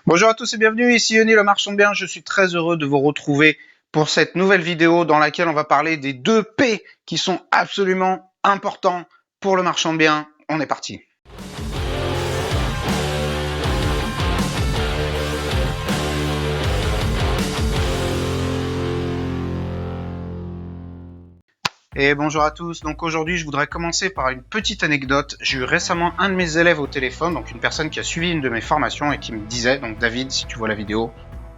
Bonjour à tous et bienvenue, ici Yoni le marchand de biens. Je suis très heureux de vous retrouver pour cette nouvelle vidéo dans laquelle on va parler des 2 P qui sont absolument importants pour le marchand de biens. On est parti. Et bonjour à tous, donc aujourd'hui je voudrais commencer par une petite anecdote. J'ai eu récemment un de mes élèves au téléphone, donc une personne qui a suivi une de mes formations et qui me disait, donc David, si tu vois la vidéo,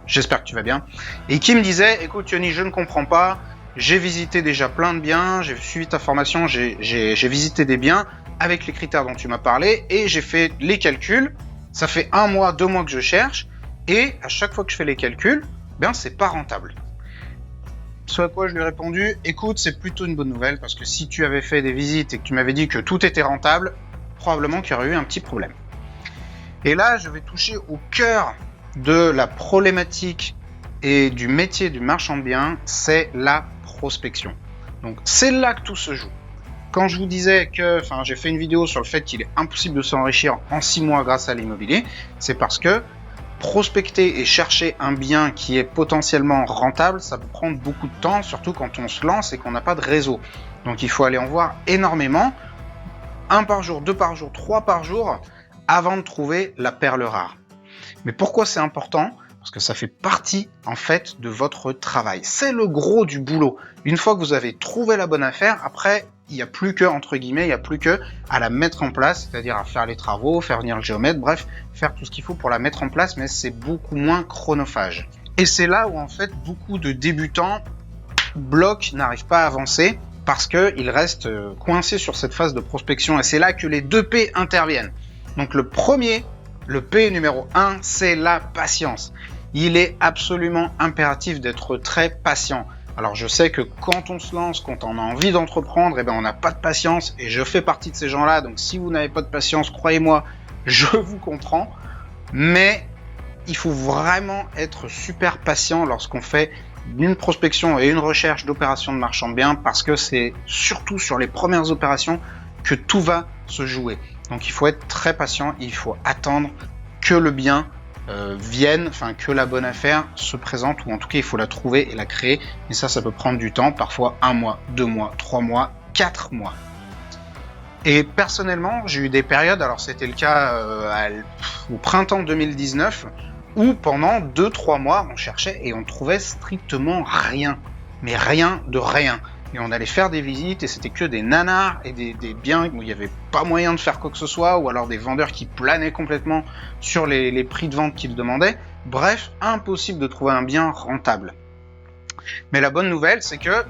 j'espère que tu vas bien, et qui me disait, écoute Yoni, je ne comprends pas, j'ai visité déjà plein de biens, j'ai suivi ta formation, j'ai visité des biens avec les critères dont tu m'as parlé, et j'ai fait les calculs, ça fait 1 mois, 2 mois que je cherche, et à chaque fois que je fais les calculs, ben c'est pas rentable. Ce à quoi je lui ai répondu, écoute, c'est plutôt une bonne nouvelle, parce que si tu avais fait des visites et que tu m'avais dit que tout était rentable, probablement qu'il y aurait eu un petit problème. Et là, je vais toucher au cœur de la problématique et du métier du marchand de biens, c'est la prospection. Donc c'est là que tout se joue. Quand je vous disais que, j'ai fait une vidéo sur le fait qu'il est impossible de s'enrichir en 6 mois grâce à l'immobilier, c'est parce que prospecter et chercher un bien qui est potentiellement rentable, ça peut prendre beaucoup de temps, surtout quand on se lance et qu'on n'a pas de réseau. Donc il faut aller en voir énormément, 1 par jour, 2 par jour, 3 par jour, avant de trouver la perle rare. Mais pourquoi c'est important ? Parce que ça fait partie, en fait, de votre travail. C'est le gros du boulot. Une fois que vous avez trouvé la bonne affaire, après, il n'y a plus que, entre guillemets, il n'y a plus que à la mettre en place, c'est-à-dire à faire les travaux, faire venir le géomètre, bref, faire tout ce qu'il faut pour la mettre en place, mais c'est beaucoup moins chronophage. Et c'est là où, en fait, beaucoup de débutants bloquent, n'arrivent pas à avancer, parce qu'ils restent coincés sur cette phase de prospection. Et c'est là que les 2 P interviennent. Donc le P numéro 1, c'est la patience. Il est absolument impératif d'être très patient. Alors je sais que quand on se lance, quand on a envie d'entreprendre, on n'a pas de patience, et je fais partie de ces gens-là, donc si vous n'avez pas de patience, croyez-moi, je vous comprends, mais il faut vraiment être super patient lorsqu'on fait une prospection et une recherche d'opérations de marchand de biens, parce que c'est surtout sur les premières opérations que tout va se jouer. Donc il faut être très patient, il faut attendre que le bien vienne, que la bonne affaire se présente, ou en tout cas il faut la trouver et la créer, et ça peut prendre du temps, parfois 1 mois, 2 mois, 3 mois, 4 mois. Et personnellement, j'ai eu des périodes, alors c'était le cas au printemps 2019, où pendant 2-3 mois on cherchait et on trouvait strictement rien, mais rien de rien. Et on allait faire des visites et c'était que des nanars et des biens où il n'y avait pas moyen de faire quoi que ce soit, ou alors des vendeurs qui planaient complètement sur les prix de vente qu'ils demandaient. Bref, impossible de trouver un bien rentable. Mais la bonne nouvelle, c'est que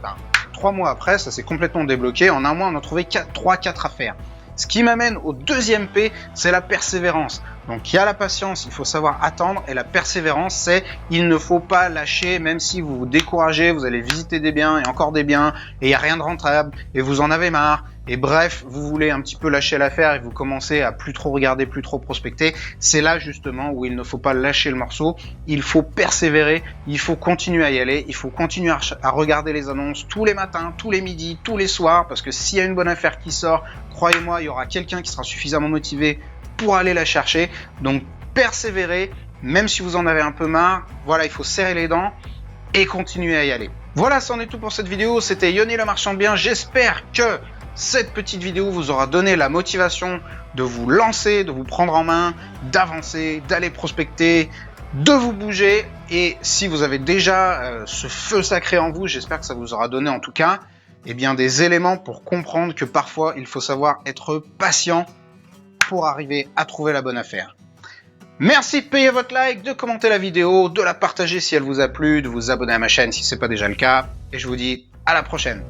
3 mois après, ça s'est complètement débloqué. En 1 mois, on a trouvé 3-4 affaires. Ce qui m'amène au 2e P, c'est la persévérance. Donc il y a la patience, il faut savoir attendre, et la persévérance, c'est il ne faut pas lâcher, même si vous vous découragez, vous allez visiter des biens et encore des biens, et il n'y a rien de rentable, et vous en avez marre, et bref, vous voulez un petit peu lâcher l'affaire et vous commencez à plus trop regarder, plus trop prospecter. C'est là justement où il ne faut pas lâcher le morceau, il faut persévérer, il faut continuer à y aller, il faut continuer à regarder les annonces tous les matins, tous les midis, tous les soirs, parce que s'il y a une bonne affaire qui sort, croyez-moi, il y aura quelqu'un qui sera suffisamment motivé pour aller la chercher. Donc persévérer, même si vous en avez un peu marre, voilà, il faut serrer les dents et continuer à y aller. Voilà, c'en est tout pour cette vidéo, c'était Yoni le marchand de biens, j'espère que cette petite vidéo vous aura donné la motivation de vous lancer, de vous prendre en main, d'avancer, d'aller prospecter, de vous bouger, et si vous avez déjà ce feu sacré en vous, j'espère que ça vous aura donné en tout cas des éléments pour comprendre que parfois il faut savoir être patient pour arriver à trouver la bonne affaire. Merci de payer votre like, de commenter la vidéo, de la partager si elle vous a plu, de vous abonner à ma chaîne si ce n'est pas déjà le cas, et je vous dis à la prochaine.